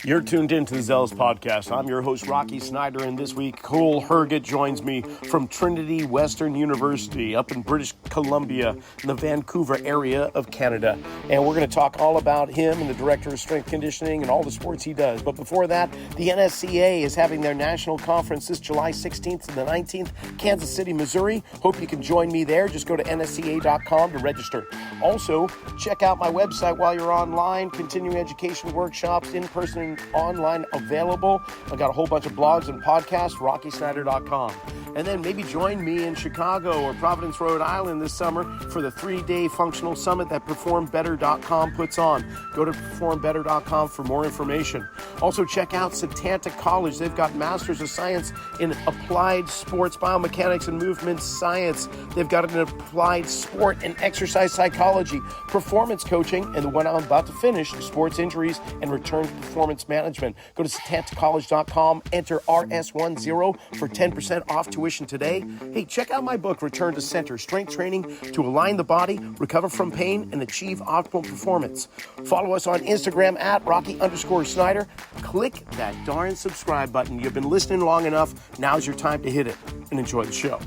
You're tuned into the Zelos podcast. I'm your host, Rocky Snyder, and this week, Cole Hergott joins me from Trinity Western University up in British Columbia in the Vancouver area of Canada. And we're going to talk all about him and the director of strength conditioning and all the sports he does. But before that, the NSCA is having their national conference this July 16th to the 19th, Kansas City, Missouri. Hope you can join me there. Just go to nsca.com to register. Also, check out my website while you're online. Continuing education workshops, in-person and online available. I've got a whole bunch of blogs and podcasts, rockysnyder.com. And then maybe join me in Chicago or Providence, Rhode Island this summer for the 3-day functional summit that PerformBetter.com puts on. Go to PerformBetter.com for more information. Also check out Setanta College. They've got Masters of Science in Applied Sports Biomechanics and Movement Science. They've got an Applied Sport and Exercise Psychology, Performance Coaching, and the one I'm about to finish, Sports Injuries and Return to Performance Management. Go to SetantaCollege.com, enter RS10 for 10% off tuition today. Hey, check out my book, Return to Center, Strength Training to Align the Body, Recover from Pain, and Achieve Optimal Performance. Follow us on Instagram at Rocky_Snyder. Click that darn subscribe button. You've been listening long enough. Now's your time to hit it and enjoy the show.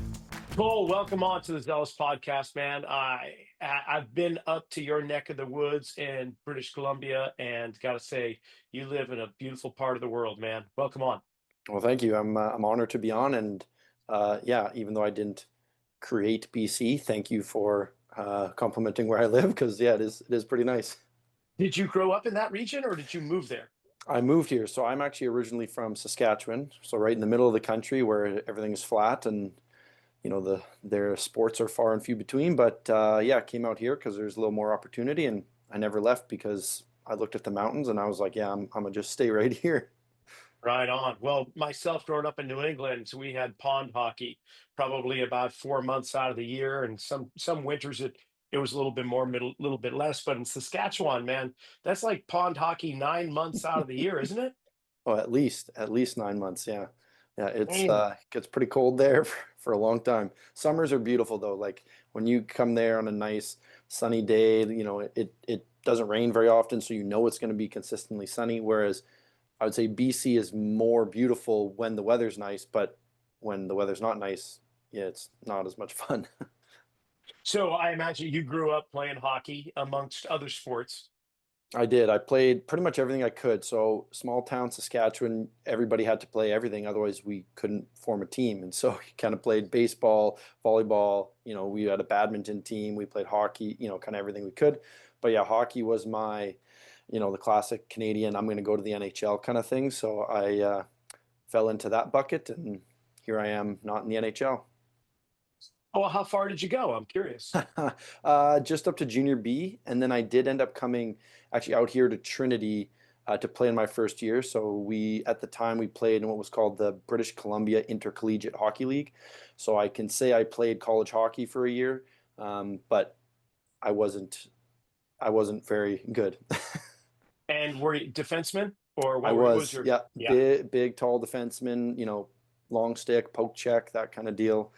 Cole, welcome on to the Zealous podcast, man. I've been up to your neck of the woods in British Columbia, and got to say, you live in a beautiful part of the world, man. Welcome on. Well, thank you. I'm honored to be on, and yeah, even though I didn't create BC, thank you for complimenting where I live, because yeah, it is pretty nice. Did you grow up in that region, or did you move there? I moved here, so I'm actually originally from Saskatchewan, so right in the middle of the country where everything is flat and their sports are far and few between. But yeah, I came out here because there's a little more opportunity, and I never left because I looked at the mountains and I was like, yeah, I'm gonna just stay right here. Right on. Well, myself growing up in New England, so we had pond hockey probably about 4 months out of the year, and some winters it was a little bit more, middle, little bit less. But in Saskatchewan, man, that's like pond hockey 9 months out of the year, isn't it? Oh, at least 9 months. Yeah, yeah. It's Damn. gets pretty cold there for a long time. Summers are beautiful though. Like when you come there on a nice sunny day, it doesn't rain very often, so you know it's going to be consistently sunny. Whereas I would say BC is more beautiful when the weather's nice, but when the weather's not nice, yeah, it's not as much fun. So I imagine you grew up playing hockey amongst other sports. I did. I played pretty much everything I could. So small town Saskatchewan, everybody had to play everything. Otherwise, we couldn't form a team. And so we kind of played baseball, volleyball. We had a badminton team. We played hockey. Kind of everything we could. But yeah, hockey was my, the classic Canadian. I'm going to go to the NHL kind of thing. So I fell into that bucket, and here I am, not in the NHL. Oh, well, how far did you go? I'm curious. Just up to junior B, and then I did end up coming actually out here to Trinity to play in my first year. So at the time we played in what was called the British Columbia Intercollegiate Hockey League. So I can say I played college hockey for a year, but I wasn't I wasn't very good. And were you defenseman, or I what was was, your? yeah, Yeah. big, tall defenseman, long stick, poke check, that kind of deal.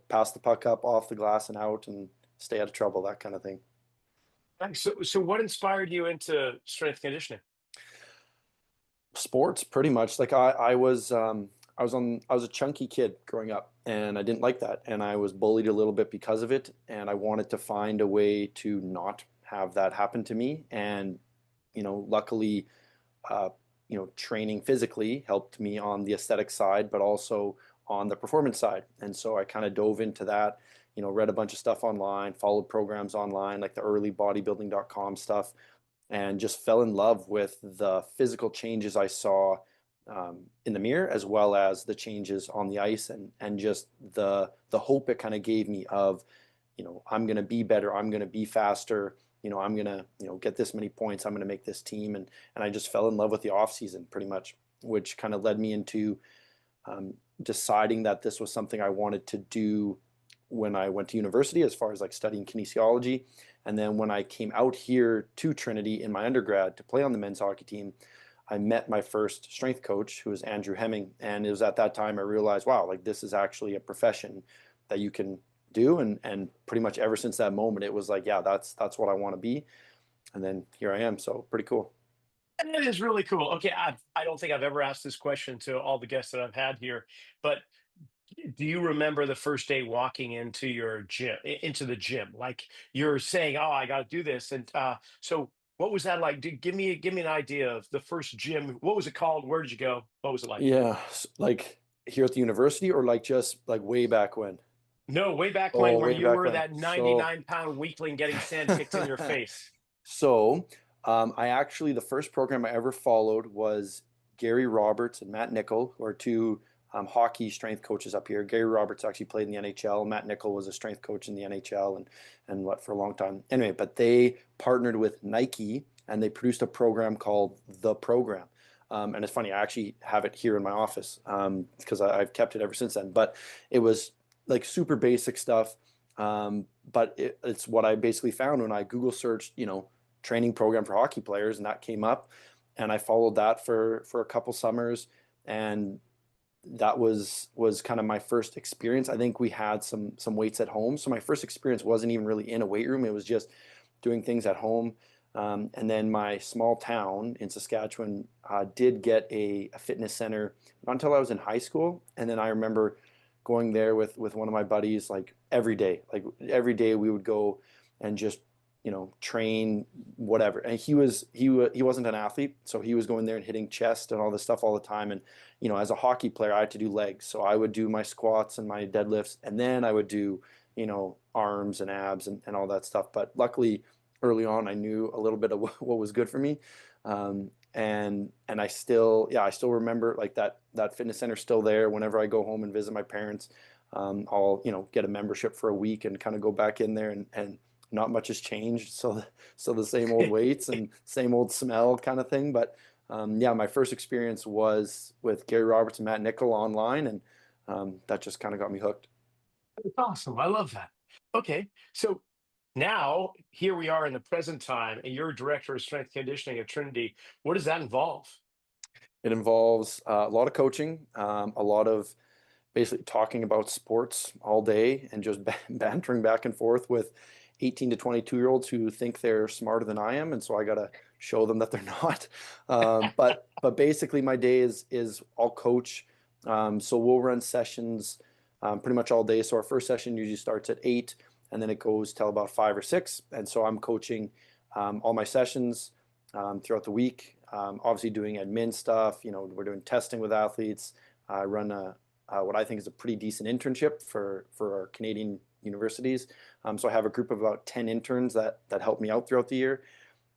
Pass the puck up off the glass and out and stay out of trouble, that kind of thing. Thanks. So what inspired you into strength conditioning? Sports, pretty much. Like I was a chunky kid growing up, and I didn't like that, and I was bullied a little bit because of it, and I wanted to find a way to not have that happen to me. And luckily, uh, training physically helped me on the aesthetic side, but also on the performance side. And so I kind of dove into that, read a bunch of stuff online, followed programs online, like the early bodybuilding.com stuff, and just fell in love with the physical changes I saw in the mirror, as well as the changes on the ice, and just the hope it kind of gave me of, I'm going to be better, I'm going to be faster, I'm going to, get this many points, I'm going to make this team. And I just fell in love with the off season pretty much, which kind of led me into deciding that this was something I wanted to do when I went to university, as far as like studying kinesiology. And then when I came out here to Trinity in my undergrad to play on the men's hockey team, I met my first strength coach, who was Andrew Hemming. And it was at that time I realized, wow, like this is actually a profession that you can do. And pretty much ever since that moment, it was like, yeah, that's what I want to be. And then here I am. So pretty cool. That is really cool. Okay, I don't think I've ever asked this question to all the guests that I've had here, but do you remember the first day walking into your gym, into the gym? Like you're saying, "Oh, I got to do this," and so what was that like? Give me an idea of the first gym. What was it called? Where did you go? What was it like? Yeah, like here at the university or like just like way back when? No, way back when, Oh, where way you back were when. that 99-pound weakling getting sand kicked in your face. So, I actually, the first program I ever followed was Gary Roberts and Matt Nickel, who are two hockey strength coaches up here. Gary Roberts actually played in the NHL. Matt Nickel was a strength coach in the NHL and what for a long time. Anyway, but they partnered with Nike and they produced a program called The Program. And it's funny, I actually have it here in my office because I've kept it ever since then. But it was like super basic stuff. But it's what I basically found when I Google searched, training program for hockey players, and that came up, and I followed that for a couple summers, and that was kind of my first experience. I think we had some weights at home, so my first experience wasn't even really in a weight room. It was just doing things at home. And then my small town in Saskatchewan did get a fitness center not until I was in high school, and then I remember going there with one of my buddies like every day we would go and just train whatever. And he wasn't an athlete, so he was going there and hitting chest and all this stuff all the time. And as a hockey player, I had to do legs, so I would do my squats and my deadlifts, and then I would do arms and abs and all that stuff. But luckily, early on, I knew a little bit of what was good for me. And I still remember like that fitness center still there. Whenever I go home and visit my parents, I'll get a membership for a week and kind of go back in there, and not much has changed. So the same old weights and same old smell kind of thing. But yeah, my first experience was with Gary Roberts and Matt Nickel online, and that just kind of got me hooked. That's awesome. I love that. Okay, so now here we are in the present time, and you're director of strength conditioning at Trinity. What does that involve? It involves a lot of coaching, a lot of basically talking about sports all day and just bantering back and forth with 18 to 22-year-olds who think they're smarter than I am, and so I gotta show them that they're not. But basically, my day is I'll coach. So we'll run sessions pretty much all day. So our first session usually starts at 8, and then it goes till about 5 or 6. And so I'm coaching all my sessions throughout the week. Obviously, doing admin stuff. We're doing testing with athletes. I run what I think is a pretty decent internship for our Canadian universities. So I have a group of about 10 interns that help me out throughout the year.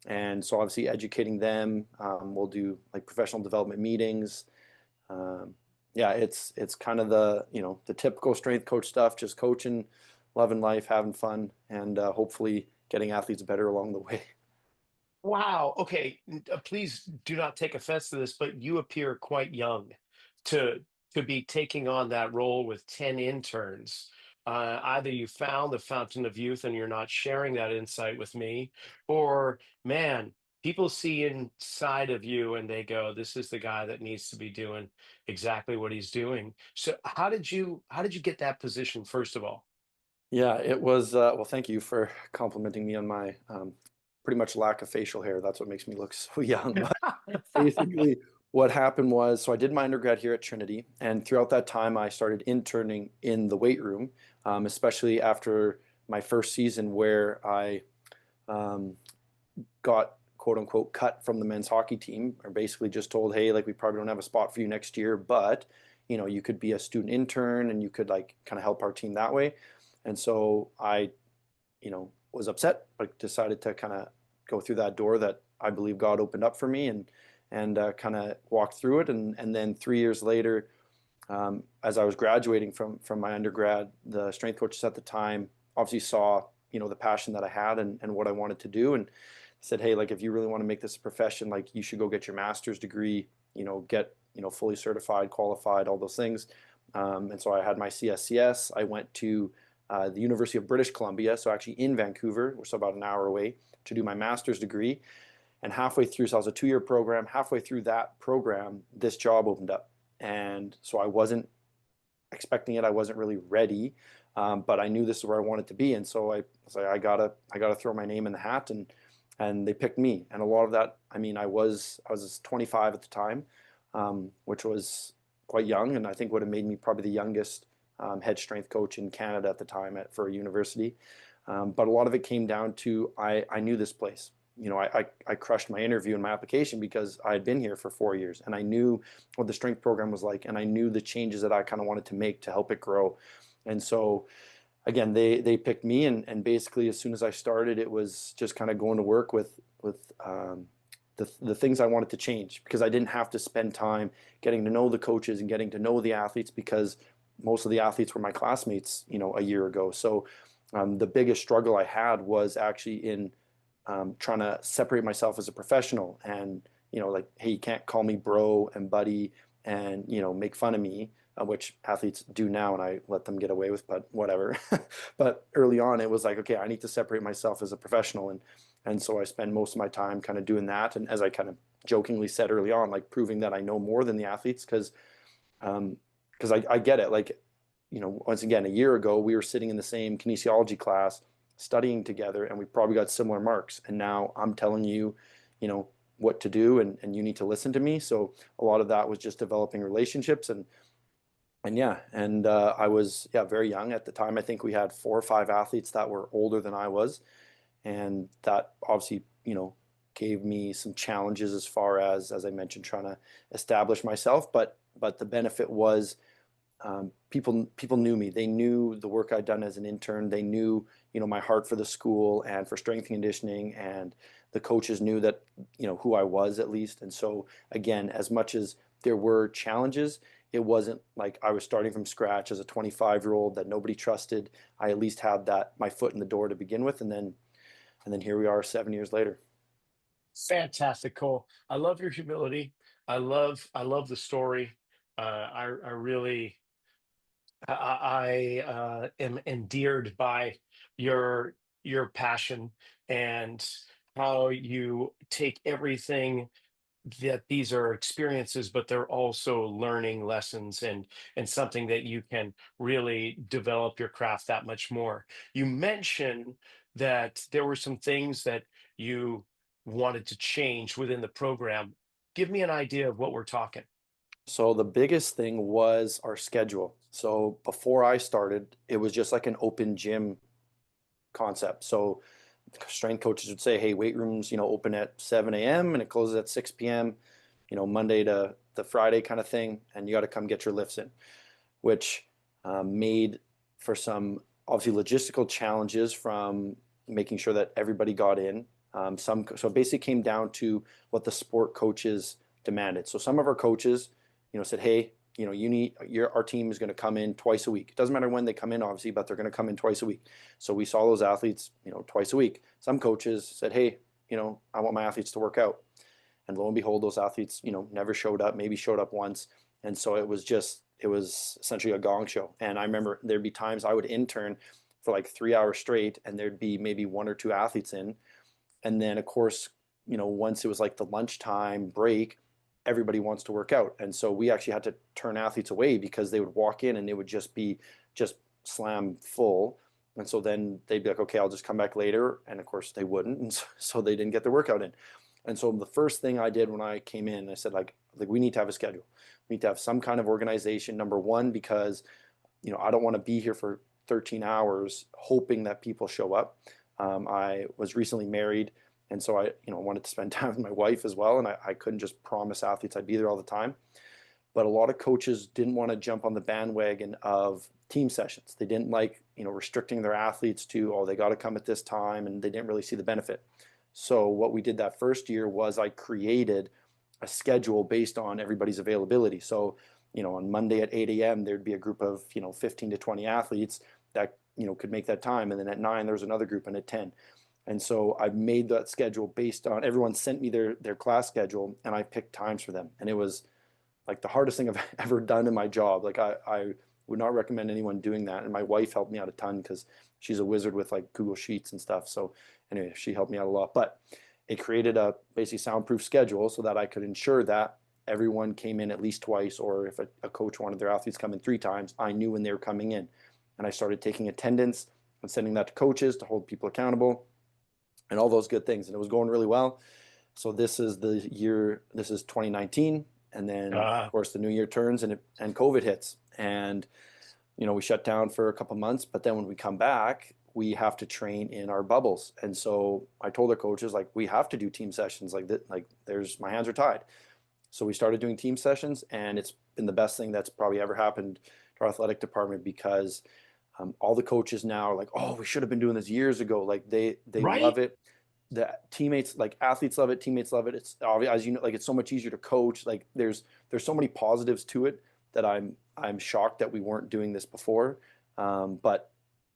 And so obviously educating them, we'll do like professional development meetings. Yeah, it's kind of the typical strength coach stuff, just coaching, loving life, having fun, and hopefully getting athletes better along the way. Wow. Okay. Please do not take offense to this, but you appear quite young to be taking on that role with 10 interns. Either you found the fountain of youth and you're not sharing that insight with me, or man, people see inside of you and they go, "This is the guy that needs to be doing exactly what he's doing." So how did you get that position, first of all? Yeah, it was. Well, thank you for complimenting me on my pretty much lack of facial hair. That's what makes me look so young. But basically, what happened was, so I did my undergrad here at Trinity, and throughout that time, I started interning in the weight room, especially after my first season where I um, got quote unquote cut from the men's hockey team, or basically just told, hey, like we probably don't have a spot for you next year, but you could be a student intern and you could like kind of help our team that way. And so I was upset, but decided to kind of go through that door that I believe God opened up for me, and kind of walked through it. And then 3 years later, as I was graduating from my undergrad, the strength coaches at the time obviously saw the passion that I had and what I wanted to do, and said, hey, like if you really want to make this a profession, like you should go get your master's degree, get fully certified, qualified, all those things. And so I had my CSCS. I went to the University of British Columbia, so actually in Vancouver, so about an hour away, to do my master's degree. And halfway through, so I was a 2-year program. Halfway through that program, this job opened up, and so I wasn't expecting it. I wasn't really ready, but I knew this is where I wanted to be, and so I was like, I gotta throw my name in the hat and they picked me. And a lot of that, I mean, I was 25 at the time, which was quite young, and I think would have made me probably the youngest head strength coach in Canada at the time for a university. But a lot of it came down to I knew this place. I crushed my interview and my application because I had been here for 4 years, and I knew what the strength program was like, and I knew the changes that I kind of wanted to make to help it grow. And so again, they picked me, and basically as soon as I started, it was just kind of going to work with the things I wanted to change, because I didn't have to spend time getting to know the coaches and getting to know the athletes, because most of the athletes were my classmates, a year ago. So the biggest struggle I had was actually in trying to separate myself as a professional, and like, hey, you can't call me bro and buddy and make fun of me, which athletes do now, and I let them get away with, but whatever. But early on, it was like, okay, I need to separate myself as a professional, and so I spend most of my time kind of doing that, and as I kind of jokingly said early on, like proving that I know more than the athletes, because I get it. Like, once again, a year ago, we were sitting in the same kinesiology class studying together, and we probably got similar marks. And now I'm telling you, you know, what to do, and you need to listen to me. So a lot of that was just developing relationships, and yeah, and I was, yeah, very young at the time. I think we had 4 or 5 athletes that were older than I was, and that obviously, gave me some challenges as far as I mentioned, trying to establish myself. But the benefit was, people knew me. They knew the work I'd done as an intern. They knew, my heart for the school and for strength and conditioning, and the coaches knew that, who I was, at least. And so again, as much as there were challenges, it wasn't like I was starting from scratch as a 25-year-old that nobody trusted. I at least had that, my foot in the door to begin with, and then here we are 7 years later. Fantastic, Cole. I love your humility. I love the story. I really I am endeared by your passion and how you take everything that these are experiences, but they're also learning lessons and something that you can really develop your craft that much more. You mentioned that there were some things that you wanted to change within the program. Give me an idea of what we're talking. So the biggest thing was our schedule. So before I started, it was just like an open gym concept. So strength coaches would say, hey, weight rooms, open at 7 a.m. and it closes at 6 p.m., Monday to the Friday kind of thing. And you got to come get your lifts in, which made for some obviously logistical challenges from making sure that everybody got in. So it basically came down to what the sport coaches demanded. So some of our coaches, said, hey, our team is going to come in twice a week. It doesn't matter when they come in, obviously, but they're going to come in twice a week. So we saw those athletes, twice a week. Some coaches said, hey, I want my athletes to work out. And lo and behold, those athletes, never showed up, maybe showed up once. And so it was essentially a gong show. And I remember there'd be times I would intern for like 3 hours straight, and there'd be maybe 1 or 2 athletes in. And then, of course, once it was like the lunchtime break, everybody wants to work out. And so we actually had to turn athletes away because they would walk in and they would just be just slam full. And so then they'd be like, okay, I'll just come back later. And of course they wouldn't. And so they didn't get their workout in. And so the first thing I did when I came in, I said, like we need to have a schedule. We need to have some kind of organization. Number one, because, I don't want to be here for 13 hours hoping that people show up. I was recently married, and so I, wanted to spend time with my wife as well, and I couldn't just promise athletes I'd be there all the time. But a lot of coaches didn't want to jump on the bandwagon of team sessions. They didn't like, restricting their athletes to, oh, they got to come at this time, and they didn't really see the benefit. So what we did that first year was I created a schedule based on everybody's availability. So, on Monday at 8 a.m., there'd be a group of, 15 to 20 athletes that, could make that time. And then at 9, there was another group, and at 10. And so I made that schedule based on, everyone sent me their class schedule, and I picked times for them. And it was like the hardest thing I've ever done in my job. Like I would not recommend anyone doing that. And my wife helped me out a ton because she's a wizard with like Google Sheets and stuff. So anyway, she helped me out a lot. But it created a basically soundproof schedule so that I could ensure that everyone came in at least twice, or if a coach wanted their athletes come in 3 times, I knew when they were coming in. And I started taking attendance and sending that to coaches to hold people accountable. and all those good things. And it was going really well. So this is the year, this is 2019. And then of Uh, course the new year turns and COVID hits. And, we shut down for a couple months, but then when we come back, we have to train in our bubbles. And so I told our coaches, like, we have to do team sessions like that. Like my hands are tied. So we started doing team sessions, and it's been the best thing that's probably ever happened to our athletic department because all the coaches now are like, oh, we should have been doing this years ago. Like they love right? it. The teammates, like athletes love it, teammates love it. It's obvious, as you know, like it's so much easier to coach. Like there's so many positives to it that I'm shocked that we weren't doing this before. But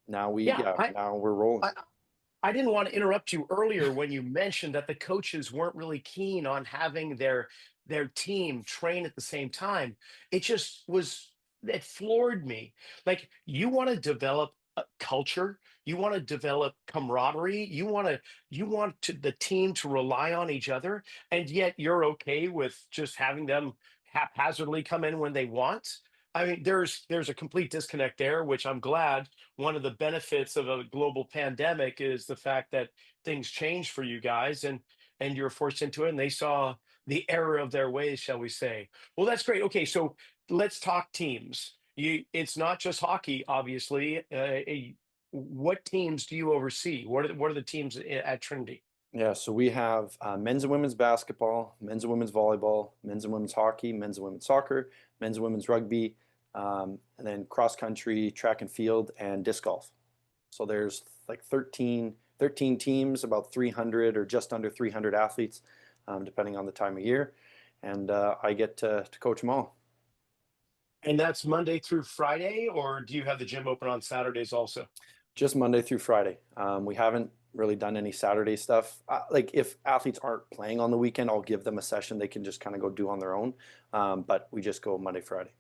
now Yeah, now we're rolling. I I didn't want to interrupt you earlier when you mentioned that the coaches weren't really keen on having their team train at the same time. It just was it floored me. Like you want to develop a culture, you want to develop camaraderie, the team to rely on each other, and yet you're okay with just having them haphazardly come in when they want. I mean, there's a complete disconnect there, which I'm glad one of the benefits of a global pandemic is the fact that things changed for you guys and you're forced into it and they saw the error of their ways, shall we say. Well, that's great. Okay, so let's talk teams. It's not just hockey, obviously. What teams do you oversee? What are the teams at Trinity? Yeah, so we have men's and women's basketball, men's and women's volleyball, men's and women's hockey, men's and women's soccer, men's and women's rugby, and then cross country, track and field, and disc golf. So there's like 13 teams, about 300 or just under 300 athletes, depending on the time of year. And I get to coach them all. And that's Monday through Friday, or do you have the gym open on Saturdays also? Just Monday through Friday. We haven't really done any Saturday stuff. Like if athletes aren't playing on the weekend, I'll give them a session they can just kind of go do on their own. But we just go Monday, Friday.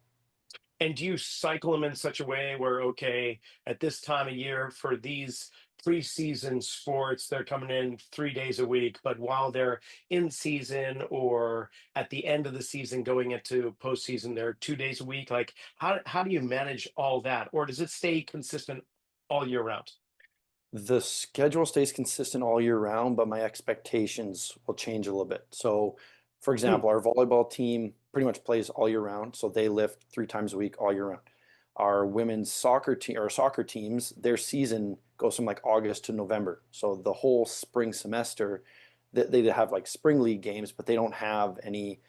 And do you cycle them in such a way where, okay, at this time of year for these preseason sports, they're coming in 3 days a week, but while they're in season or at the end of the season going into postseason, they're 2 days a week? Like, how do you manage all that? Or does it stay consistent all year round? The schedule stays consistent all year round, but my expectations will change a little bit. So, for Hmm. example, our volleyball team pretty much plays all year round, so they lift 3 times a week all year round. Our women's soccer team or soccer teams, their season goes from like August to November. So the whole spring semester, they have like spring league games, but they don't have any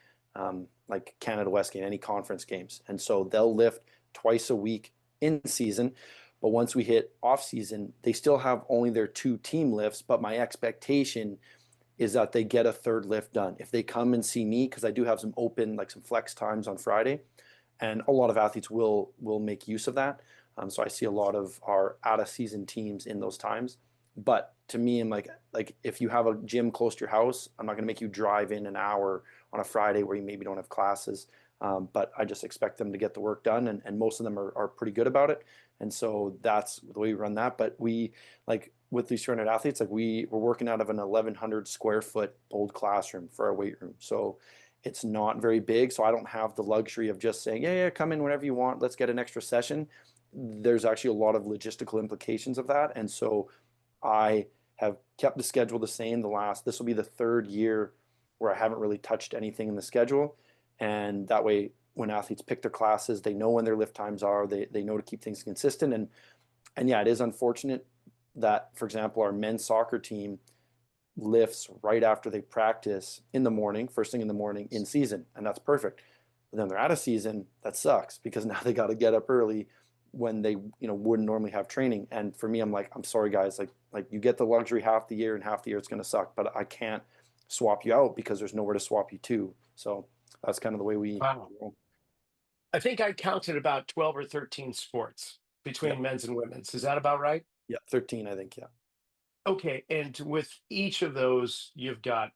like Canada West game, any conference games. And so they'll lift twice a week in season. But once we hit off season, they still have only their 2 team lifts. But my expectation is that they get a third lift done. If they come and see me, because I do have some open, like some flex times on Friday, and a lot of athletes will make use of that. So I see a lot of our out of season teams in those times. But to me, I'm like if you have a gym close to your house, I'm not going to make you drive in an hour on a Friday where you maybe don't have classes. But I just expect them to get the work done, and most of them are pretty good about it. And so that's the way we run that. But we like with these 200 athletes, like we're working out of an 1,100 square foot old classroom for our weight room. So it's not very big. So I don't have the luxury of just saying, yeah, come in whenever you want. Let's get an extra session. There's actually a lot of logistical implications of that. And so I have kept the schedule the same this will be the third year where I haven't really touched anything in the schedule. And that way, when athletes pick their classes, they know when their lift times are, they know to keep things consistent. And yeah, it is unfortunate that, for example, our men's soccer team lifts right after they practice in the morning, first thing in the morning in season, and that's perfect. But then they're out of season, that sucks because now they got to get up early when they wouldn't normally have training. And for me, I'm like, I'm sorry guys, like you get the luxury half the year and half the year it's going to suck, but I can't swap you out because there's nowhere to swap you to. So that's kind of the way we Wow. roll. I think I counted about 12 or 13 sports Yeah, between men's and women's. Is that about right? yeah, 13 I think. Yeah. Okay. And with each of those, you've got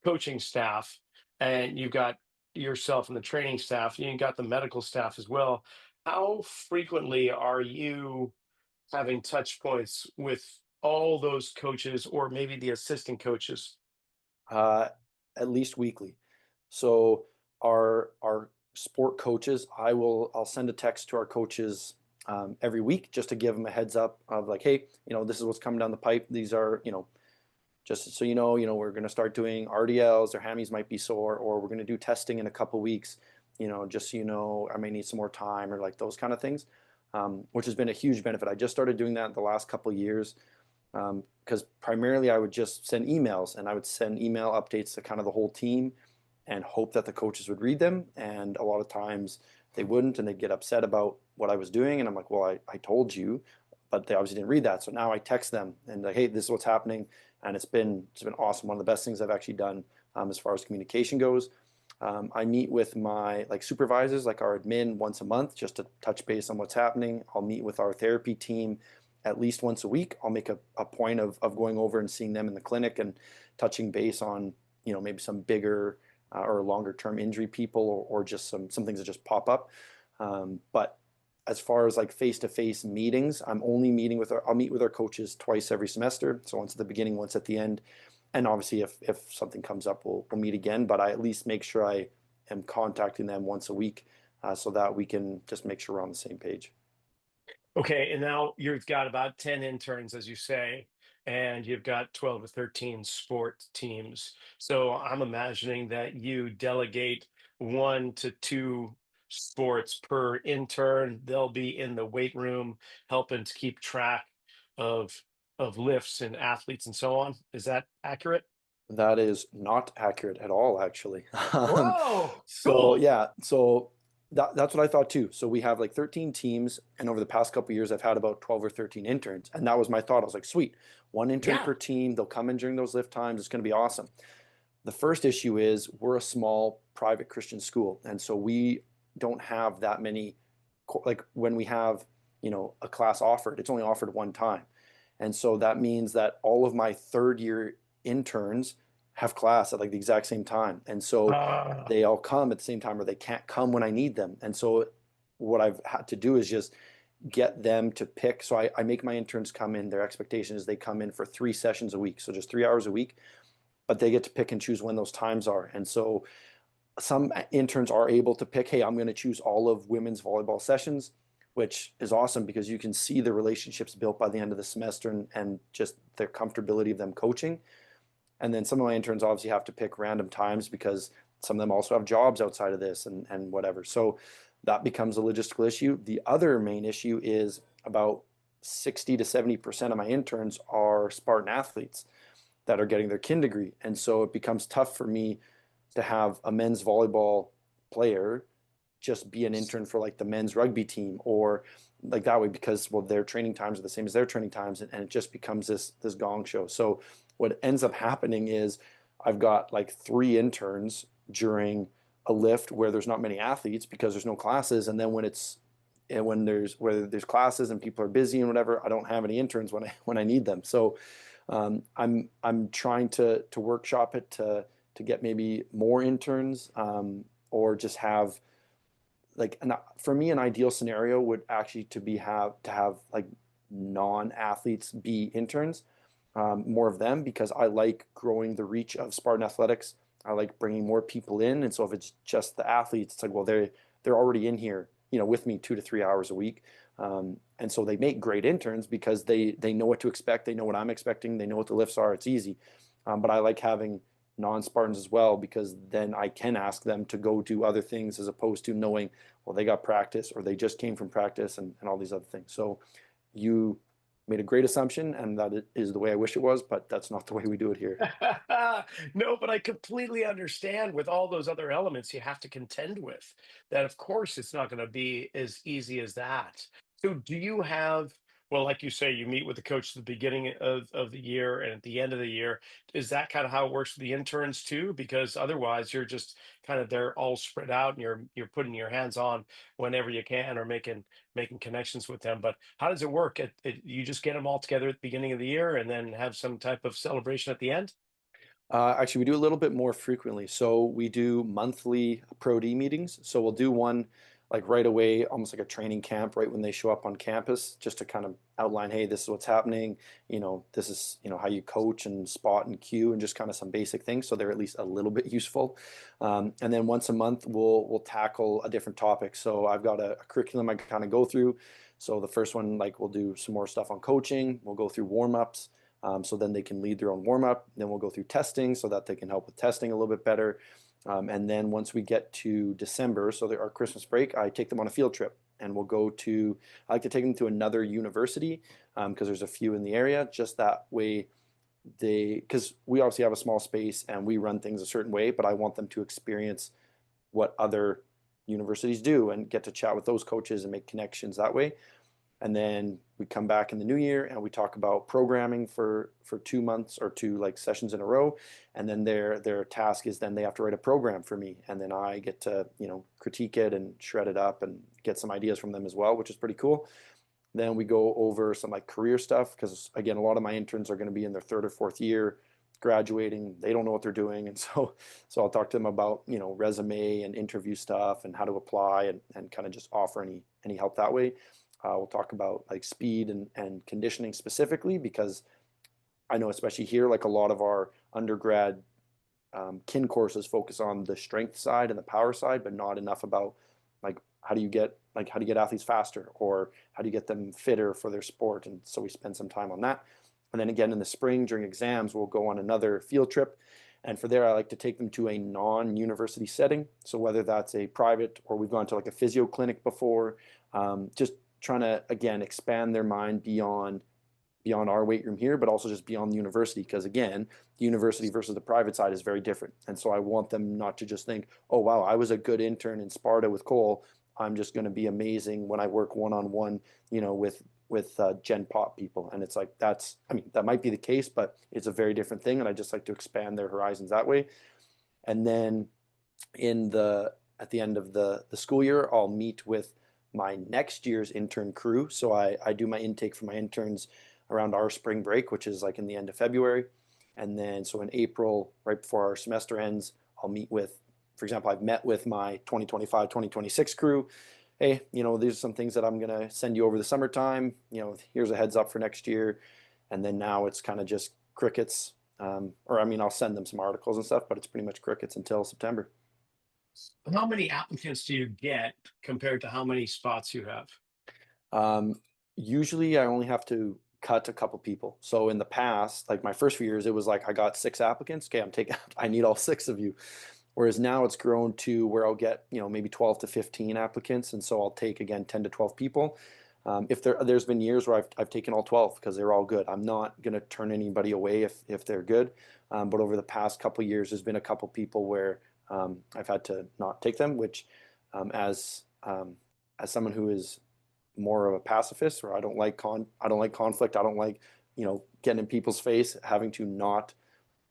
coaching staff and you've got yourself and the training staff, and you've got the medical staff as well. How frequently are you having touch points with all those coaches or maybe the assistant coaches? uh, at least weekly. So our sport coaches, I'll send a text to our coaches every week just to give them a heads up of like, hey, this is what's coming down the pipe. These are just so you know, we're going to start doing RDLs, their hammies might be sore, or we're going to do testing in a couple weeks, just so you know, I may need some more time, or like those kind of things, which has been a huge benefit. I just started doing that the last couple of years, because primarily I would just send emails, and I would send email updates to kind of the whole team and hope that the coaches would read them. And a lot of times they wouldn't, and they'd get upset about what I was doing. And I'm like, well, I told you, but they obviously didn't read that. So now I text them and like, hey, this is what's happening. And it's been awesome. One of the best things I've actually done, as far as communication goes. I meet with my like supervisors, like our admin, once a month, just to touch base on what's happening. I'll meet with our therapy team at least once a week. I'll make a point of going over and seeing them in the clinic and touching base on, maybe some bigger or longer term injury people, or just some things that just pop up. But as far as like face-to-face meetings, I'll meet with our coaches twice every semester. So once at the beginning, once at the end. And obviously if something comes up, we'll meet again, but I at least make sure I am contacting them once a week, so that we can just make sure we're on the same page. Okay, and now you've got about 10 interns, as you say, and you've got 12 or 13 sport teams. So I'm imagining that you delegate 1 to 2 sports per intern. They'll be in the weight room helping to keep track of lifts and athletes and so on. Is that accurate? That is not accurate at all, actually. Whoa, So cool. yeah, so that's what I thought too. So we have like 13 teams, and over the past couple of years, I've had about 12 or 13 interns, and that was my thought. I was like, sweet, one intern Yeah. per team. They'll come in during those lift times. It's going to be awesome. The first issue is we're a small private Christian school, and so we don't have that many. Like when we have, a class offered, it's only offered one time, and so that means that all of my third year interns have class at like the exact same time, and so Uh, they all come at the same time, or they can't come when I need them. And so what I've had to do is just get them to pick. So I make my interns come in. Their expectation is they come in for 3 sessions a week, so just 3 hours a week, but they get to pick and choose when those times are. And so some interns are able to pick, hey, I'm going to choose all of women's volleyball sessions, which is awesome because you can see the relationships built by the end of the semester, and just their comfortability of them coaching. And then some of my interns obviously have to pick random times because some of them also have jobs outside of this, and whatever. So that becomes a logistical issue. The other main issue is about 60 to 70% of my interns are Spartan athletes that are getting their kin degree. And so it becomes tough for me to have a men's volleyball player just be an intern for like the men's rugby team, or like that way, because well, their training times are the same as their training times, and it just becomes this gong show. So what ends up happening is I've got like 3 interns during a lift where there's not many athletes because there's no classes, and then when there's classes and people are busy and whatever, I don't have any interns when I need them. So I'm trying to workshop it to get maybe more interns, or just have like for me an ideal scenario would actually to have like non-athletes be interns, more of them, because I like growing the reach of Spartan athletics. I like bringing more people in, and so if it's just the athletes, it's like, well, they're already in here, with me 2 to 3 hours a week, and so they make great interns because they know what to expect, they know what I'm expecting, they know what the lifts are. It's easy, but I like having non-Spartans as well, because then I can ask them to go do other things as opposed to knowing, well, they got practice or they just came from practice, and all these other things. So you made a great assumption, and that it is the way I wish it was, but that's not the way we do it here. No, but I completely understand with all those other elements you have to contend with, that of course it's not going to be as easy as that. So do you have, well, like you say, you meet with the coach at the beginning of the year and at the end of the year. Is that kind of how it works with the interns too? Because otherwise you're just kind of they're all spread out and you're putting your hands on whenever you can, or making connections with them. But how does it work? You just get them all together at the beginning of the year and then have some type of celebration at the end? Actually, we do a little bit more frequently. So we do monthly Pro D meetings. So we'll do one like right away, almost like a training camp, right when they show up on campus, just to kind of outline, hey, this is what's happening. This is, how you coach and spot and cue, and just kind of some basic things. So they're at least a little bit useful. And then once a month, we'll tackle a different topic. So I've got a curriculum I kind of go through. So the first one, like we'll do some more stuff on coaching. We'll go through warm-ups. So then they can lead their own warm up. Then we'll go through testing so that they can help with testing a little bit better. And then once we get to December, so our Christmas break, I take them on a field trip and we'll go to, I like to take them to another university because there's a few in the area. Just that way because we obviously have a small space and we run things a certain way, but I want them to experience what other universities do and get to chat with those coaches and make connections that way. And then we come back in the new year and we talk about programming for 2 months or two like sessions in a row. And then their task is then they have to write a program for me. And then I get to, critique it and shred it up and get some ideas from them as well, which is pretty cool. Then we go over some like career stuff because again, a lot of my interns are going to be in their third or fourth year graduating. They don't know what they're doing. And so I'll talk to them about, resume and interview stuff and how to apply and kind of just offer any help that way. We'll talk about like speed and conditioning specifically because I know especially here, like a lot of our undergrad kin courses focus on the strength side and the power side, but not enough about like how do you get athletes faster or how do you get them fitter for their sport. And so we spend some time on that. And then again in the spring during exams, we'll go on another field trip. And for there, I like to take them to a non-university setting. So whether that's a private or we've gone to like a physio clinic before, just trying to again expand their mind beyond our weight room here, but also just beyond the university. Because again, the university versus the private side is very different. And so I want them not to just think, oh, wow, I was a good intern in Sparta with Cole. I'm just going to be amazing when I work one-on-one, with Gen Pop people. And it's like, that might be the case, but it's a very different thing. And I just like to expand their horizons that way. And then at the end of the school year, I'll meet with my next year's intern crew. So I do my intake for my interns around our spring break, which is like in the end of February. And then so in April, right before our semester ends, I'll meet with, for example, I've met with my 2025, 2026 crew. Hey, these are some things that I'm going to send you over the summertime. Here's a heads up for next year. And then now it's kind of just crickets. I'll send them some articles and stuff, but it's pretty much crickets until September. How many applicants do you get compared to how many spots you have? Usually I only have to cut a couple people. So in the past, like my first few years, it was like I got 6 applicants. Okay, I need all 6 of you. Whereas now it's grown to where I'll get, maybe 12 to 15 applicants. And so I'll take again 10 to 12 people. If there's been years where I've taken all 12 because they're all good. I'm not going to turn anybody away if they're good. But over the past couple of years, there's been a couple people where I've had to not take them, which as someone who is more of a pacifist, or I don't like conflict. I don't like, getting in people's face. Having to not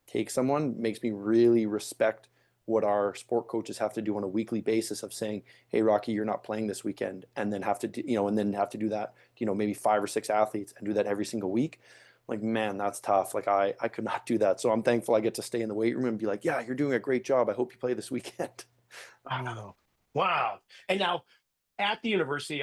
take someone makes me really respect what our sport coaches have to do on a weekly basis of saying, hey, Rocky, you're not playing this weekend. And then have to do that, maybe 5 or 6 athletes and do that every single week. Like, man, that's tough. Like I could not do that. So I'm thankful I get to stay in the weight room and be like, yeah, you're doing a great job. I hope you play this weekend. Wow. Wow. And now at the university,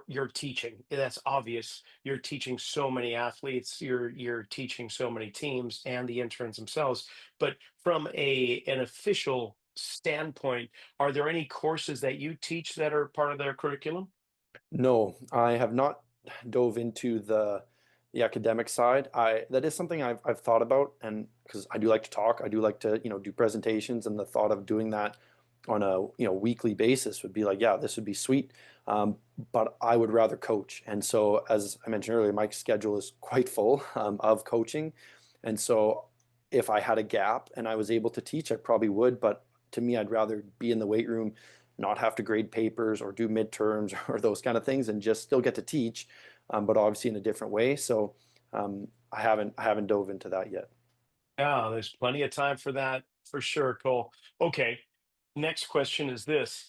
you're teaching. That's obvious. You're teaching so many athletes, you're teaching so many teams and the interns themselves. But from an official standpoint, are there any courses that you teach that are part of their curriculum? No, I have not dove into the academic side. That is something I've thought about, and because I do like to talk, I do like to do presentations, and the thought of doing that on a weekly basis would be like, yeah, this would be sweet. But I would rather coach, and so as I mentioned earlier, my schedule is quite full of coaching, and so if I had a gap and I was able to teach, I probably would. But to me, I'd rather be in the weight room, not have to grade papers or do midterms or those kind of things, and just still get to teach, but obviously in a different way. So I haven't dove into that yet. Yeah, there's plenty of time for that for sure, Cole. Okay, next question is this.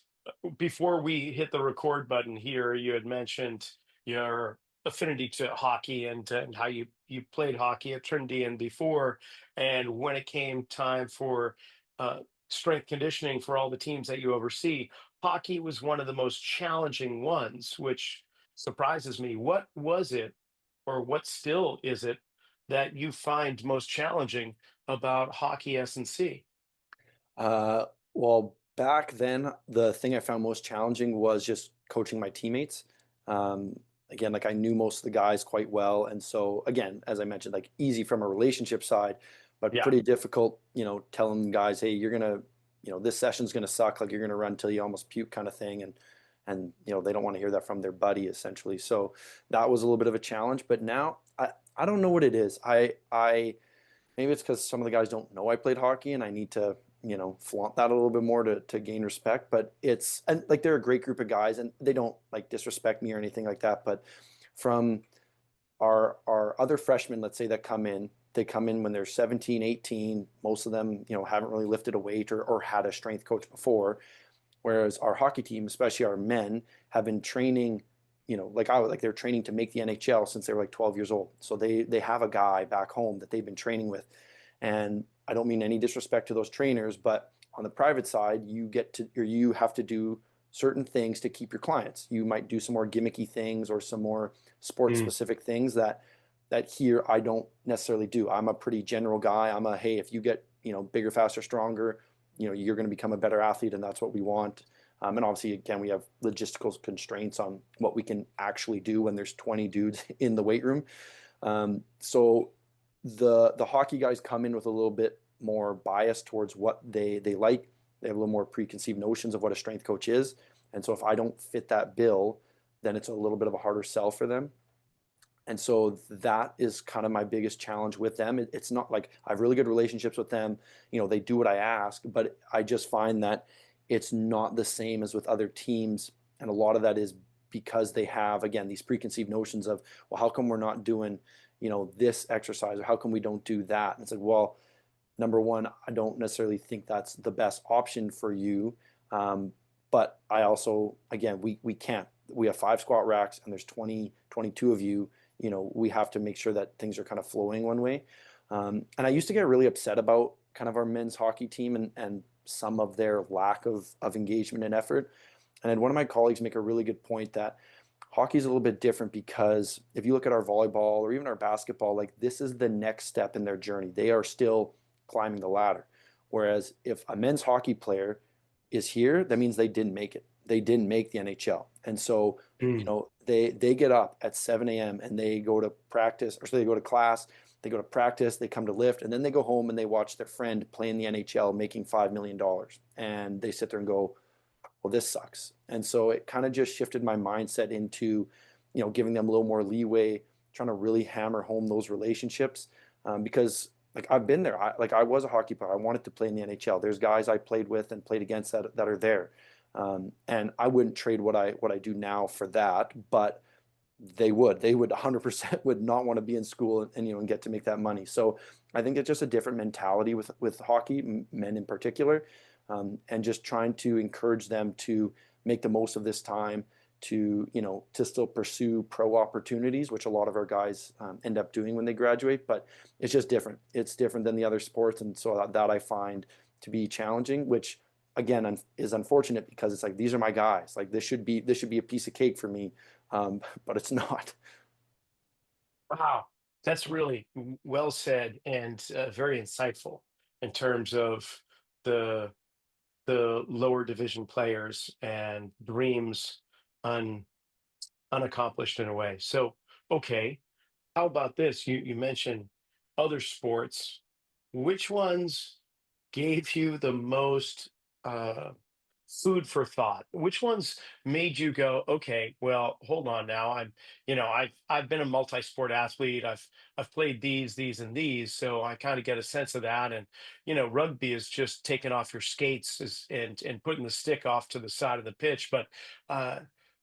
Before we hit the record button here, you had mentioned your affinity to hockey and how you played hockey at Trinity and before. And when it came time for uh, strength conditioning for all the teams that you oversee, hockey was one of the most challenging ones, which surprises me. What was it, or what still is it, that you find most challenging about hockey S&C? Uh, well, back then, the thing I found most challenging was just coaching my teammates. Um, again, like I knew most of the guys quite well. And so again, as I mentioned, like easy from a relationship side, but Yeah. pretty difficult, telling guys, hey, you're gonna, this session's gonna suck, like you're gonna run till you almost puke kind of thing. And they don't want to hear that from their buddy essentially. So that was a little bit of a challenge. But now I don't know what it is. I maybe it's because some of the guys don't know I played hockey and I need to, flaunt that a little bit more to gain respect. But and like they're a great group of guys and they don't like disrespect me or anything like that. But from our other freshmen, let's say, that come in, they come in when they're 17, 18. Most of them, haven't really lifted a weight or had a strength coach before. Whereas our hockey team, especially our men, have been training, like they're training to make the NHL since they were like 12 years old. So they have a guy back home that they've been training with. And I don't mean any disrespect to those trainers, but on the private side, you have to do certain things to keep your clients. You might do some more gimmicky things or some more sports Mm. specific things that here I don't necessarily do. I'm a pretty general guy. Hey, if you get, bigger, faster, stronger, you're going to become a better athlete, and that's what we want. And obviously, again, we have logistical constraints on what we can actually do when there's 20 dudes in the weight room. So the hockey guys come in with a little bit more bias towards what they like. They have a little more preconceived notions of what a strength coach is. And so if I don't fit that bill, then it's a little bit of a harder sell for them. And so that is kind of my biggest challenge with them. It's not like I have really good relationships with them. They do what I ask, but I just find that it's not the same as with other teams. And a lot of that is because they have, again, these preconceived notions of, well, how come we're not doing, this exercise, or how come we don't do that? And it's like, well, number one, I don't necessarily think that's the best option for you. But I also, again, we can't. We have 5 squat racks and there's 20, 22 of you. We have to make sure that things are kind of flowing one way. And I used to get really upset about kind of our men's hockey team and some of their lack of engagement and effort. And I had one of my colleagues make a really good point that hockey is a little bit different because if you look at our volleyball or even our basketball, like this is the next step in their journey. They are still climbing the ladder. Whereas if a men's hockey player is here, that means they didn't make it. They didn't make the NHL. And so, Mm. they get up at 7 a.m. and they go to practice, or so they go to class, they go to practice, they come to lift, and then they go home and they watch their friend play in the NHL making $5 million. And they sit there and go, well, this sucks. And so it kind of just shifted my mindset into, giving them a little more leeway, trying to really hammer home those relationships. Because like I've been there. I was a hockey player. I wanted to play in the NHL. There's guys I played with and played against that are there. And I wouldn't trade what I do now for that, but they would 100% would not want to be in school and get to make that money. So I think it's just a different mentality with hockey, men in particular, and just trying to encourage them to make the most of this time to still pursue pro opportunities, which a lot of our guys end up doing when they graduate. But it's just different. It's different than the other sports, and so that I find to be challenging, which again is unfortunate because it's like these are my guys. Like this should be a piece of cake for me, but it's not. Wow, that's really well said and very insightful in terms of the lower division players and dreams un, unaccomplished in a way. So, okay, how about this? You mentioned other sports. Which ones gave you the most uh, food for thought? Which ones made you go, okay, well, hold on now. I've been a multi-sport athlete. I've played these, and these, so I kind of get a sense of that. And rugby is just taking off your skates and putting the stick off to the side of the pitch. Uh,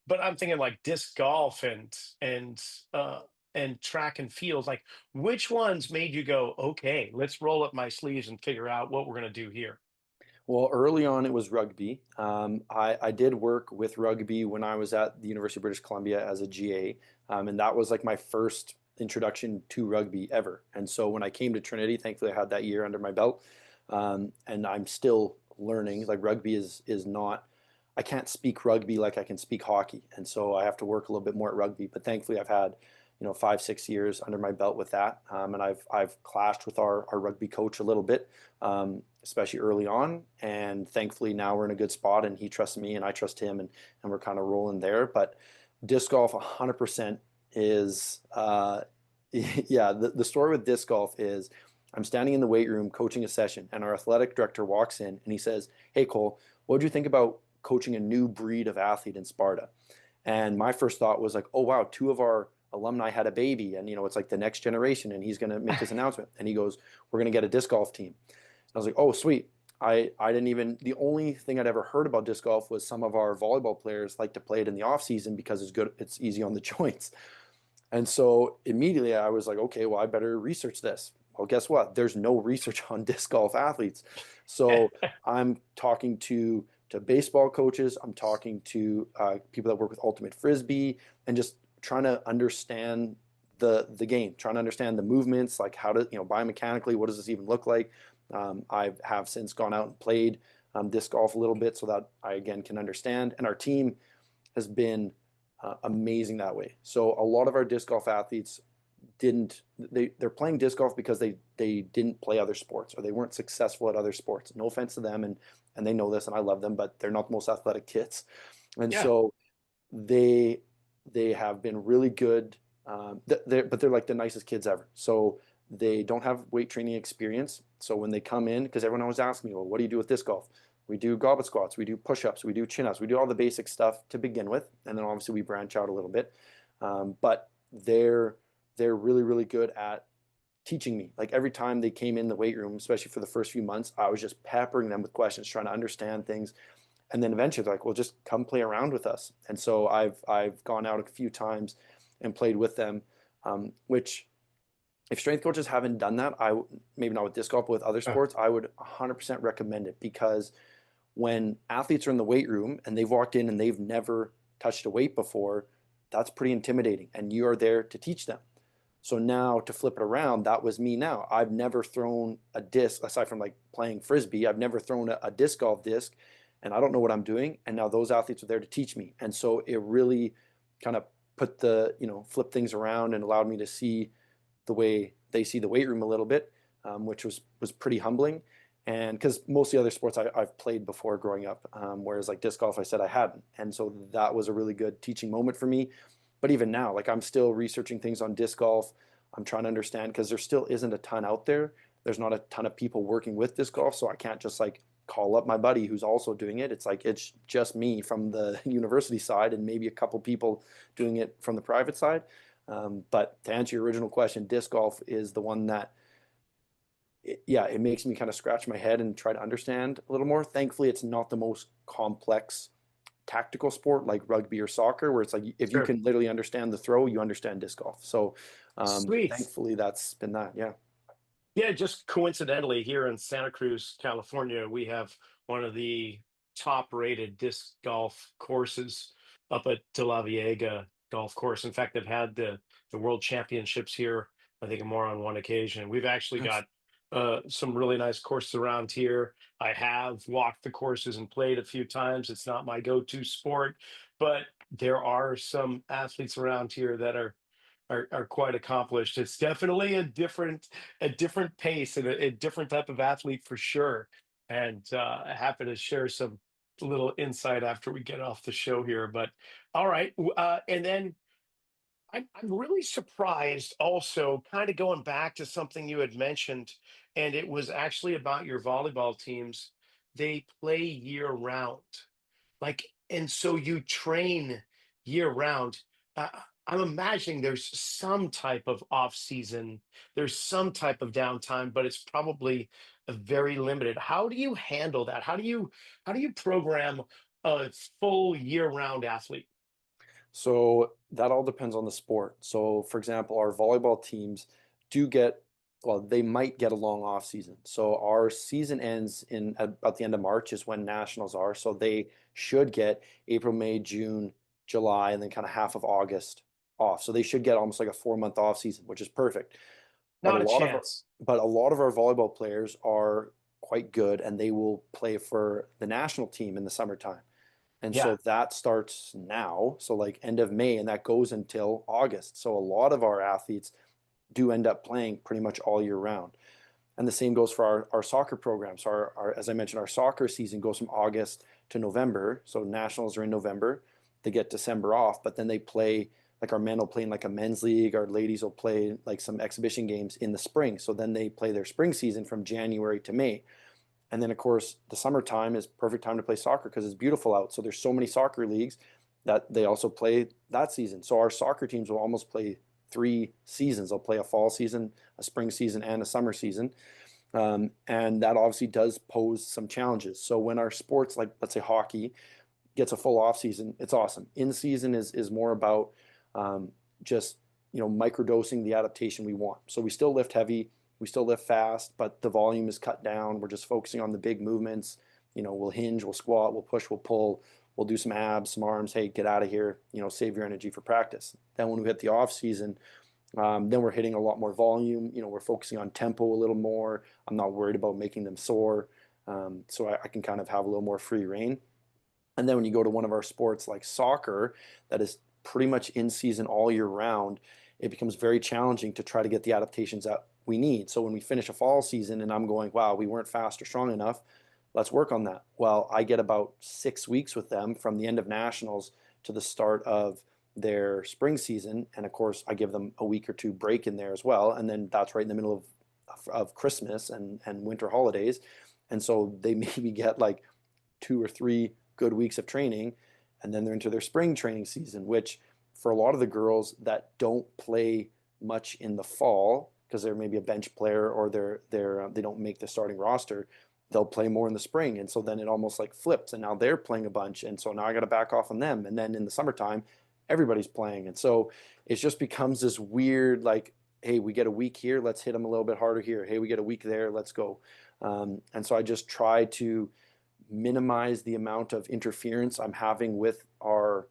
but I'm thinking like disc golf uh, and track and field. Like, which ones made you go, okay, let's roll up my sleeves and figure out what we're gonna do here? Well, early on it was rugby. I did work with rugby when I was at the University of British Columbia as a GA, and that was like my first introduction to rugby ever. And so when I came to Trinity, thankfully I had that year under my belt, and I'm still learning. Like rugby is not. I can't speak rugby like I can speak hockey, and so I have to work a little bit more at rugby. But thankfully, I've had 5, 6 years under my belt with that, and I've clashed with our rugby coach a little bit, especially early on. And thankfully now we're in a good spot and he trusts me and I trust him and we're kind of rolling there. But disc golf 100% is yeah, the story with disc golf is I'm standing in the weight room coaching a session, and our athletic director walks in and he says, "Hey Cole, what do you think about coaching a new breed of athlete in Sparta?" And my first thought was like, "Oh wow, two of our alumni had a baby, and it's like the next generation, and he's going to make this announcement." And he goes, "We're going to get a disc golf team." I was like, "Oh sweet." I didn't even, the only thing I'd ever heard about disc golf was some of our volleyball players like to play it in the off season because it's easy on the joints. And so immediately I was like, okay, well, I better research this. Well, guess what? There's no research on disc golf athletes. So I'm talking to baseball coaches. I'm talking to people that work with Ultimate Frisbee, and just trying to understand the game, trying to understand the movements, like how to, biomechanically, what does this even look like? I have since gone out and played disc golf a little bit so that I again can understand. And our team has been amazing that way. So a lot of our disc golf athletes they're playing disc golf because they didn't play other sports, or they weren't successful at other sports. No offense to them, and they know this, and I love them, but they're not the most athletic kids. And Yeah. so they they have been really good. But they're like the nicest kids ever. So they don't have weight training experience. So when they come in, because everyone always asks me, well, what do you do with disc golf? We do goblet squats, we do push-ups, we do chin-ups, we do all the basic stuff to begin with, and then obviously we branch out a little bit. But they're really really good at teaching me. Like every time they came in the weight room, especially for the first few months, I was just peppering them with questions, trying to understand things. And then eventually they're like, well, just come play around with us. And so I've gone out a few times and played with them, which if strength coaches haven't done that, maybe not with disc golf, but with other Uh, sports, I would 100% recommend it, because when athletes are in the weight room and they've walked in and they've never touched a weight before, that's pretty intimidating. And you are there to teach them. So now to flip it around, that was me now. I've never thrown a disc, aside from like playing frisbee, I've never thrown a disc golf disc, and I don't know what I'm doing. And now those athletes are there to teach me. And so it really kind of flip things around and allowed me to see the way they see the weight room a little bit, which was pretty humbling. And because most of the other sports I've played before growing up, whereas like disc golf, I said I hadn't. And so that was a really good teaching moment for me. But even now, like I'm still researching things on disc golf. I'm trying to understand, because there still isn't a ton out there. There's not a ton of people working with disc golf, so I can't just like call up my buddy who's also doing it. It's like it's just me from the university side and maybe a couple people doing it from the private side. But to answer your original question, disc golf is the one that, yeah, it makes me kind of scratch my head and try to understand a little more. Thankfully, it's not the most complex tactical sport like rugby or soccer, where it's like if you sure. can literally understand the throw, you understand disc golf. So Sweet. thankfully, that's been that. Yeah. Yeah, just coincidentally, here in Santa Cruz, California, we have one of the top-rated disc golf courses up at De La Viega Golf Course. In fact, they've had the World Championships here, I think more on one occasion. We've actually Nice. got some really nice courses around here. I have walked the courses and played a few times. It's not my go-to sport, but there are some athletes around here that are quite accomplished. It's definitely a different pace and a different type of athlete for sure. And happy to share some little insight after we get off the show here. But all right, and then I'm really surprised also, kind of going back to something you had mentioned, and it was actually about your volleyball teams. They play year round. Like, and so you train year round. I'm imagining there's some type of off season, there's some type of downtime, but it's probably a very limited. How do you handle that? How do you program a full year round athlete? So that all depends on the sport. So, for example, our volleyball teams do get, well, they might get a long off season. So our season ends in about the end of March is when nationals are. So they should get April, May, June, July, and then kind of half of August off. So they should get almost like a 4 month off season, which is perfect. But a Not a lot of our, chance. but a lot of our volleyball players are quite good, and they will play for the national team in the summertime. And Yeah. so that starts now, so like end of May, and that goes until August. So a lot of our athletes do end up playing pretty much all year round. And the same goes for our soccer programs. As I mentioned, our soccer season goes from August to November. So nationals are in November, they get December off, but then they play, like our men will play in like a men's league, our ladies will play like some exhibition games in the spring. So then they play their spring season from January to May. And then of course the summertime is perfect time to play soccer because it's beautiful out. So there's so many soccer leagues that they also play that season. So our soccer teams will almost play 3 seasons. They'll play a fall season, a spring season, and a summer season. And that obviously does pose some challenges. So when our sports, like let's say hockey, gets a full off season, it's awesome. In season is more about just microdosing the adaptation we want. So we still lift heavy, we still lift fast, but the volume is cut down. We're just focusing on the big movements. We'll hinge, we'll squat, we'll push, we'll pull, we'll do some abs, some arms. Hey, get out of here. Save your energy for practice. Then when we hit the off season, then we're hitting a lot more volume. We're focusing on tempo a little more. I'm not worried about making them sore. So I can kind of have a little more free reign. And then when you go to one of our sports like soccer, that is pretty much in season all year round, it becomes very challenging to try to get the adaptations that we need. So when we finish a fall season and I'm going, wow, we weren't fast or strong enough, let's work on that. Well, I get about 6 weeks with them from the end of nationals to the start of their spring season. And of course, I give them a week or two break in there as well. And then that's right in the middle of Christmas and winter holidays. And so they maybe get like 2 or 3 good weeks of training, and then they're into their spring training season, which for a lot of the girls that don't play much in the fall because they're maybe a bench player or they don't make the starting roster, they'll play more in the spring. And so then it almost like flips, and now they're playing a bunch, and so now I got to back off on them. And then in the summertime, everybody's playing, and so it just becomes this weird, like, hey, we get a week here, let's hit them a little bit harder here. Hey, we get a week there, let's go. And so I just try to minimize the amount of interference I'm having with our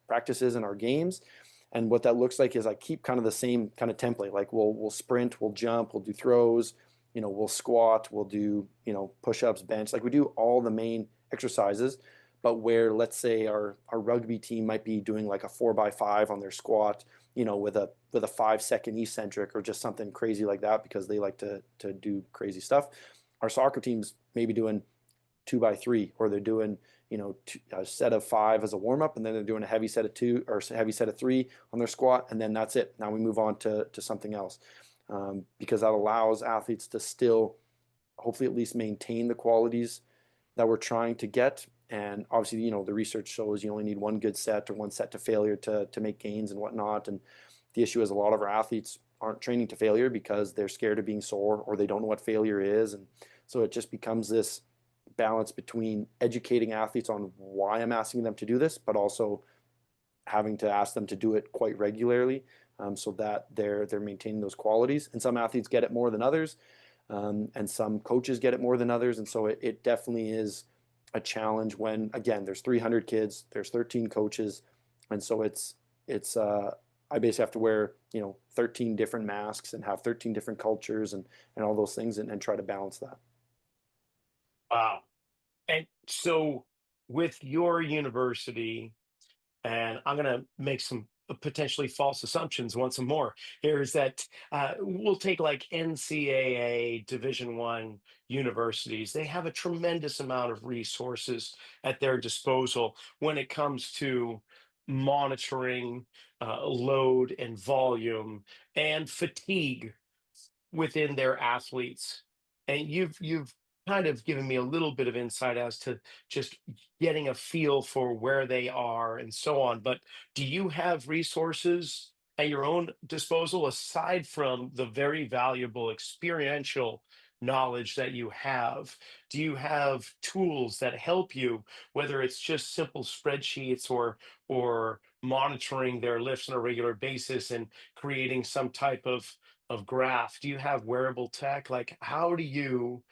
practices and our games. And what that looks like is I keep kind of the same kind of template. Like we'll sprint, we'll jump, we'll do throws, we'll squat, we'll do, push-ups, bench. Like we do all the main exercises, but where let's say our rugby team might be doing like a 4x5 on their squat, with a 5-second eccentric or just something crazy like that because they like to do crazy stuff. Our soccer team's maybe doing 2x3, or they're doing a set of 5 as a warm-up, and then they're doing a heavy set of 2 or a heavy set of 3 on their squat, and then that's it. Now we move on to something else, because that allows athletes to still hopefully at least maintain the qualities that we're trying to get. And obviously, the research shows you only need one good set or one set to failure to make gains and whatnot. And the issue is a lot of our athletes aren't training to failure because they're scared of being sore or they don't know what failure is. And so it just becomes this balance between educating athletes on why I'm asking them to do this, but also having to ask them to do it quite regularly, so that they're maintaining those qualities. And some athletes get it more than others, and some coaches get it more than others. And so it definitely is a challenge when, again, there's 300 kids, there's 13 coaches, and so it's I basically have to wear 13 different masks and have 13 different cultures and all those things, and try to balance that. Wow. And so with your university, and I'm going to make some potentially false assumptions once more here, is that we'll take like NCAA Division I universities. They have a tremendous amount of resources at their disposal when it comes to monitoring load and volume and fatigue within their athletes. And you've kind of given me a little bit of insight as to just getting a feel for where they are and so on. But do you have resources at your own disposal aside from the very valuable experiential knowledge that you have? Do you have tools that help you, whether it's just simple spreadsheets or monitoring their lifts on a regular basis and creating some type of graph? Do you have wearable tech? Like, how do you,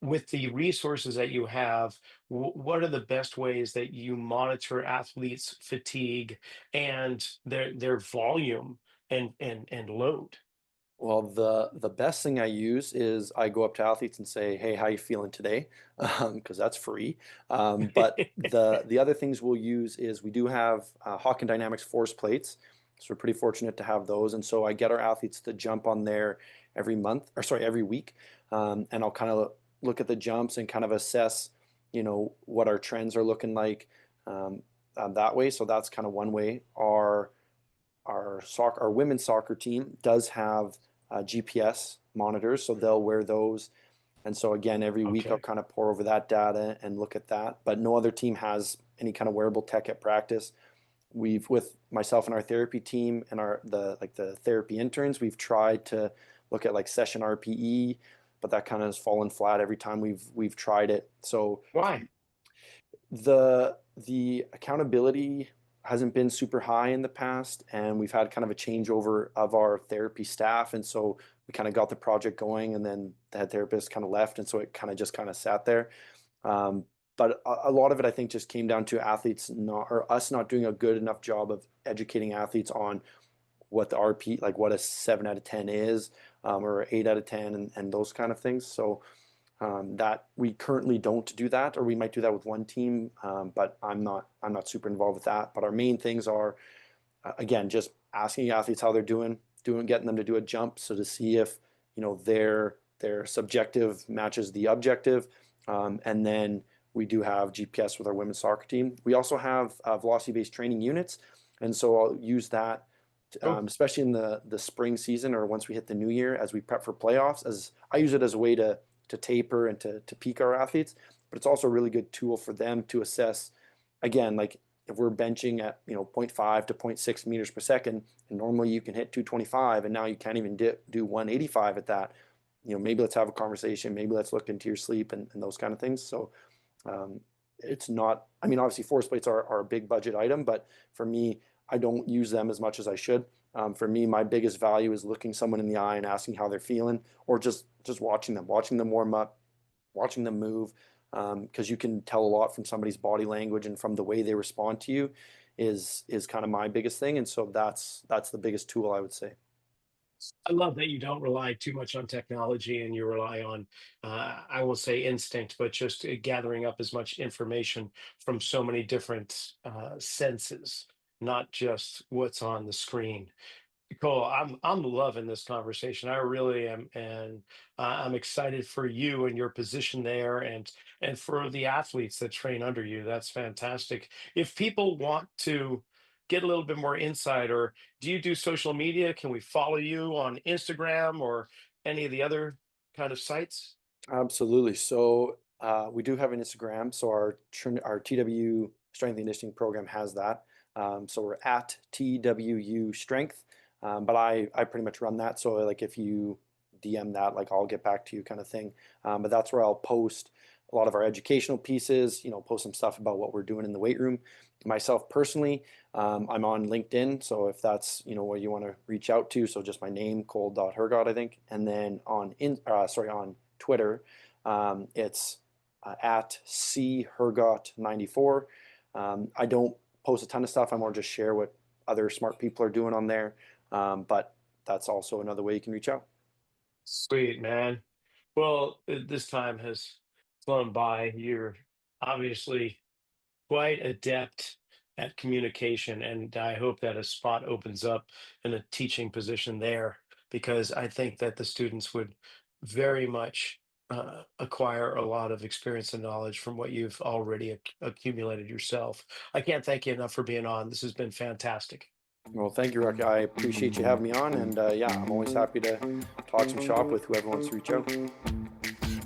with the resources that you have, what are the best ways that you monitor athletes' fatigue and their volume and load? Well, the best thing I use is I go up to athletes and say, "Hey, how you feeling today?" Because that's free. But the other things we'll use is we do have Hawk and Dynamics force plates, so we're pretty fortunate to have those. And so I get our athletes to jump on there every month, or sorry, every week, and I'll kind of look at the jumps and kind of assess, what our trends are looking like. that way. So that's kind of one way. Our women's soccer team does have GPS monitors, so they'll wear those. And so again, every week I'll Okay. kind of pour over that data and look at that. But no other team has any kind of wearable tech at practice. We've, with myself and our therapy team and the therapy interns, we've tried to look at like session RPE, but that kind of has fallen flat every time we've tried it. So Why? the accountability hasn't been super high in the past, and we've had kind of a changeover of our therapy staff, and so we kind of got the project going, and then the head therapist kind of left, and so it kind of just kind of sat there. But a lot of it, I think, just came down to athletes not, or us not doing a good enough job of educating athletes on what the RP, like what a 7 out of 10 is, or 8 out of 10, and those kind of things. So that we currently don't do that, or we might do that with one team, but I'm not super involved with that. But our main things are, again, just asking athletes how they're doing, getting them to do a jump, so to see if their subjective matches the objective, and then we do have GPS with our women's soccer team. We also have velocity-based training units, and so I'll use that, Oh, especially in the spring season or once we hit the new year as we prep for playoffs. As I use it as a way to taper and to peak our athletes, but it's also a really good tool for them to assess. Again, like if we're benching at zero point 0.5 to zero point 0.6 meters per second, and normally you can hit 225, and now you can't even do 185 at that. Maybe let's have a conversation. Maybe let's look into your sleep and those kind of things. So um, it's not. I mean, obviously, force plates are a big budget item, but for me, I don't use them as much as I should. For me, my biggest value is looking someone in the eye and asking how they're feeling, or just watching them warm up, watching them move, because you can tell a lot from somebody's body language and from the way they respond to you is kind of my biggest thing. And so that's the biggest tool, I would say. I love that you don't rely too much on technology and you rely on, I will say instinct, but just gathering up as much information from so many different senses, not just what's on the screen. Cool. I'm loving this conversation. I really am, and I'm excited for you and your position there, and for the athletes that train under you. That's fantastic. If people want to get a little bit more insight, or do you do social media? Can we follow you on Instagram or any of the other kind of sites? Absolutely. So we do have an Instagram. So our TW strength and conditioning program has that. So we're at TWU strength. But I pretty much run that. So like if you DM that, like I'll get back to you kind of thing. But that's where I'll post a lot of our educational pieces, post some stuff about what we're doing in the weight room. Myself personally, I'm on LinkedIn. So if that's, what you want to reach out to, so just my name, Hergott, I think. And then on Twitter, it's at C Hergott 94. I don't post a ton of stuff. I more just share what other smart people are doing on there. But that's also another way you can reach out. Sweet, man. Well, this time has flown by. You're obviously quite adept at communication, and I hope that a spot opens up in a teaching position there, because I think that the students would very much acquire a lot of experience and knowledge from what you've already accumulated yourself. I can't thank you enough for being on. This has been fantastic. Well, thank you, Rocky. I appreciate you having me on. And yeah, I'm always happy to talk some shop with whoever wants to reach out.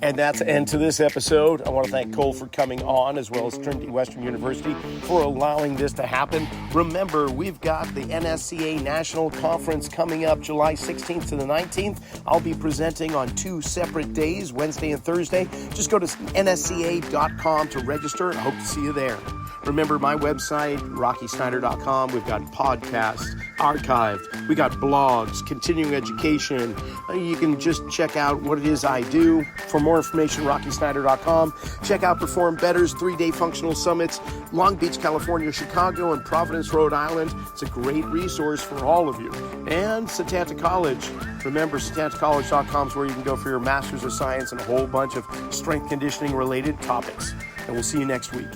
And that's the end to this episode. I want to thank Cole for coming on, as well as Trinity Western University for allowing this to happen. Remember, we've got the NSCA National Conference coming up July 16th to the 19th. I'll be presenting on 2 separate days, Wednesday and Thursday. Just go to nsca.com to register. I hope to see you there. Remember my website, rockysnyder.com. We've got podcasts archived. We got blogs, continuing education. You can just check out what it is I do. For more information, rockysnyder.com. Check out Perform Better's 3-day functional summits, Long Beach, California, Chicago, and Providence, Rhode Island. It's a great resource for all of you. And Satanta College. Remember, satantacollege.com is where you can go for your Master's of Science and a whole bunch of strength conditioning related topics. And we'll see you next week.